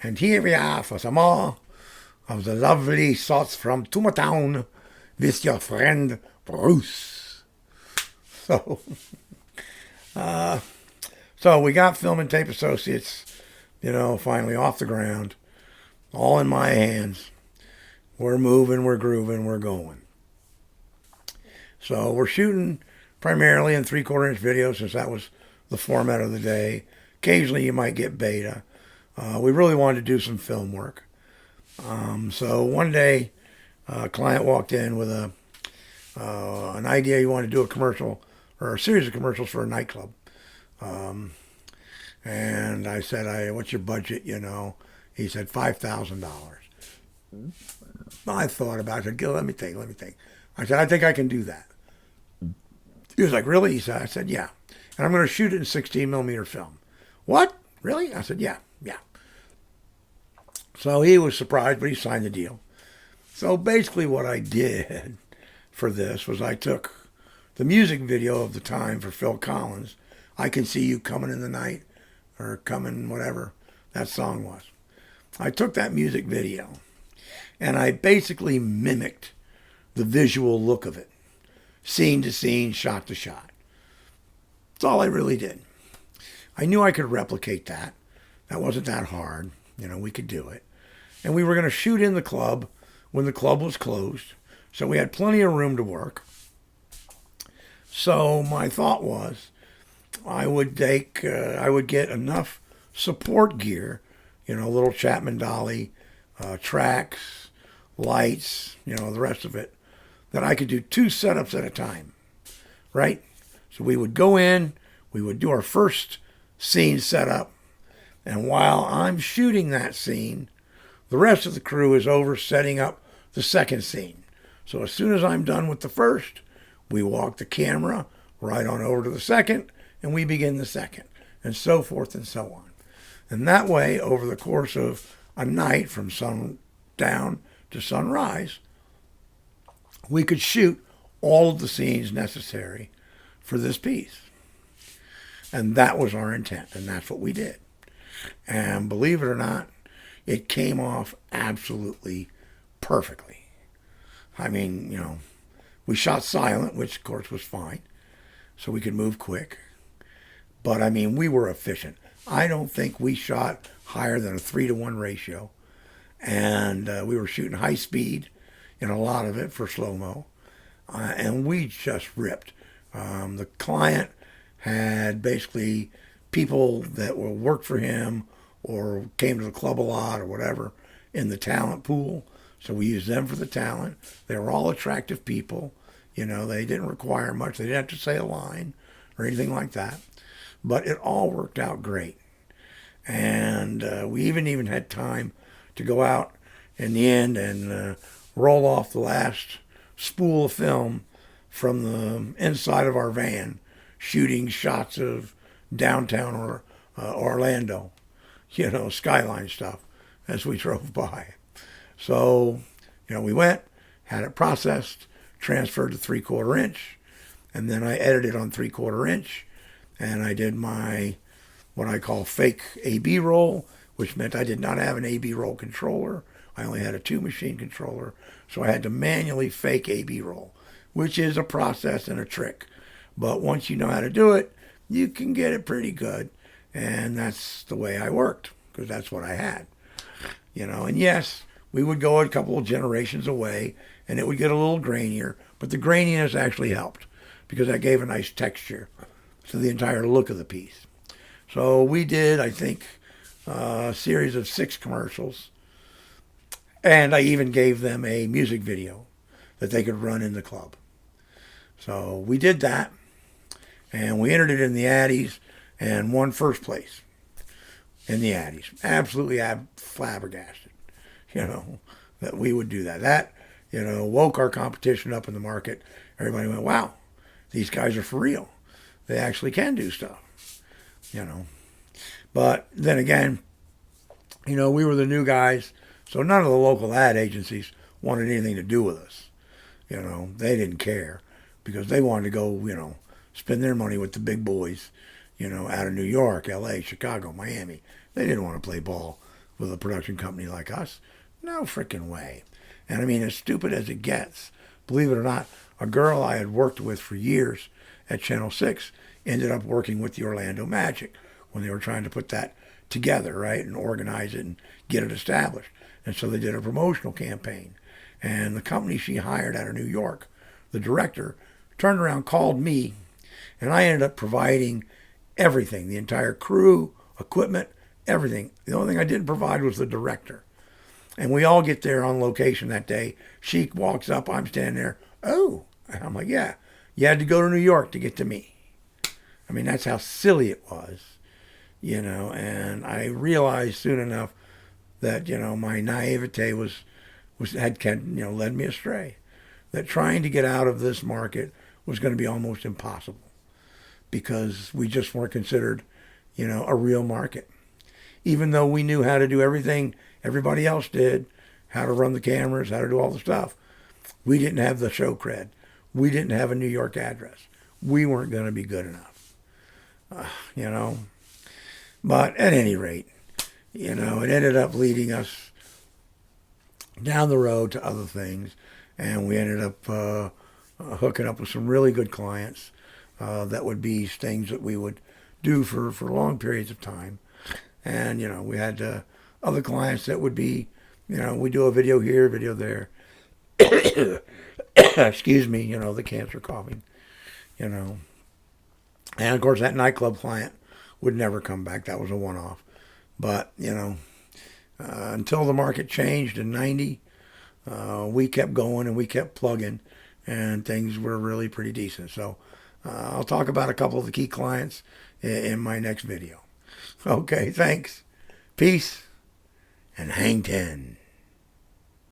And here we are for some more of the lovely thoughts from Town with your friend Bruce. So, so we got Film and Tape Associates, finally off the ground, all in my hands. We're moving, we're grooving, we're going. So we're shooting primarily in 3/4 inch video since that was the format of the day. Occasionally you might get beta. We really wanted to do some film work. So one day a client walked in with an idea. He wanted to do a commercial or a series of commercials for a nightclub. And I said, what's your budget, He said $5,000. I thought about it. I said, Gil, let me think. I said, I think I can do that. He was like, really? He said, I said, yeah. And I'm going to shoot it in 16 millimeter film. What? Really? I said, yeah. So he was surprised, but he signed the deal. So basically what I did for this was I took the music video of the time for Phil Collins, I Can See You Coming in the Night, or Coming, whatever that song was. I took that music video and I basically mimicked the visual look of it, scene to scene, shot to shot. That's all I really did. I knew I could replicate that. That wasn't that hard. We could do it. And we were going to shoot in the club when the club was closed. So we had plenty of room to work. So my thought was I would get enough support gear, little Chapman dolly, tracks, lights, the rest of it, that I could do 2 setups at a time, right? So we would go in, we would do our first scene setup, and while I'm shooting that scene, the rest of the crew is over setting up the second scene. So as soon as I'm done with the first, we walk the camera right on over to the second, and we begin the second, and so forth and so on. And that way, over the course of a night from sundown to sunrise, we could shoot all of the scenes necessary for this piece. And that was our intent, and that's what we did. And believe it or not, it came off absolutely perfectly. I mean, we shot silent, which of course was fine, so we could move quick. But I mean, we were efficient. I don't think we shot higher than a 3-to-1 ratio. And we were shooting high speed in a lot of it for slow-mo. And we just ripped. The client had basically people that will work for him or came to the club a lot or whatever in the talent pool. So we used them for the talent. They were all attractive people. They didn't require much. They didn't have to say a line or anything like that. But it all worked out great. And we even had time to go out in the end and roll off the last spool of film from the inside of our van, shooting shots of downtown Orlando, skyline stuff as we drove by. So, we went, had it processed, transferred to 3/4 inch, and then I edited on 3/4 inch, and I did my, what I call fake AB roll, which meant I did not have an AB roll controller. I only had a 2-machine controller, so I had to manually fake AB roll, which is a process and a trick. But once you know how to do it, you can get it pretty good, and that's the way I worked, because that's what I had. And yes, we would go a couple of generations away, and it would get a little grainier, but the graininess actually helped, because that gave a nice texture to the entire look of the piece. So we did, I think, a series of 6 commercials, and I even gave them a music video that they could run in the club. So we did that, and we entered it in the Addies and won first place in the Addies. Absolutely flabbergasted, that we would do that. That, woke our competition up in the market. Everybody went, wow, these guys are for real. They actually can do stuff, But then again, we were the new guys, so none of the local ad agencies wanted anything to do with us. They didn't care because they wanted to go, spend their money with the big boys, out of New York, L.A., Chicago, Miami. They didn't want to play ball with a production company like us. No freaking way. And I mean, as stupid as it gets, believe it or not, a girl I had worked with for years at Channel 6 ended up working with the Orlando Magic when they were trying to put that together, right, and organize it and get it established. And so they did a promotional campaign. And the company she hired out of New York, the director, turned around, called me, and I ended up providing everything, the entire crew, equipment, everything. The only thing I didn't provide was the director. And we all get there on location that day. She walks up, I'm standing there. Oh, I'm like, yeah, you had to go to New York to get to me. I mean, that's how silly it was, you know, and I realized soon enough that, you know, my naivete led me astray. That trying to get out of this market was going to be almost impossible because we just weren't considered, you know, a real market. Even though we knew how to do everything everybody else did, how to run the cameras, how to do all the stuff, we didn't have the show cred. We didn't have a New York address. We weren't going to be good enough, you know. But at any rate, you know, it ended up leading us down the road to other things, and we ended up hooking up with some really good clients that would be things that we would do for long periods of time. And, you know, we had other clients that would be, you know, we do a video here, video there. Excuse me, you know, the cancer coughing, you know. And, of course, that nightclub client would never come back. That was a one-off. But, you know, until the market changed in 90, we kept going and we kept plugging, and things were really pretty decent. So I'll talk about a couple of the key clients in my next video. Okay, thanks. Peace, and hang 10.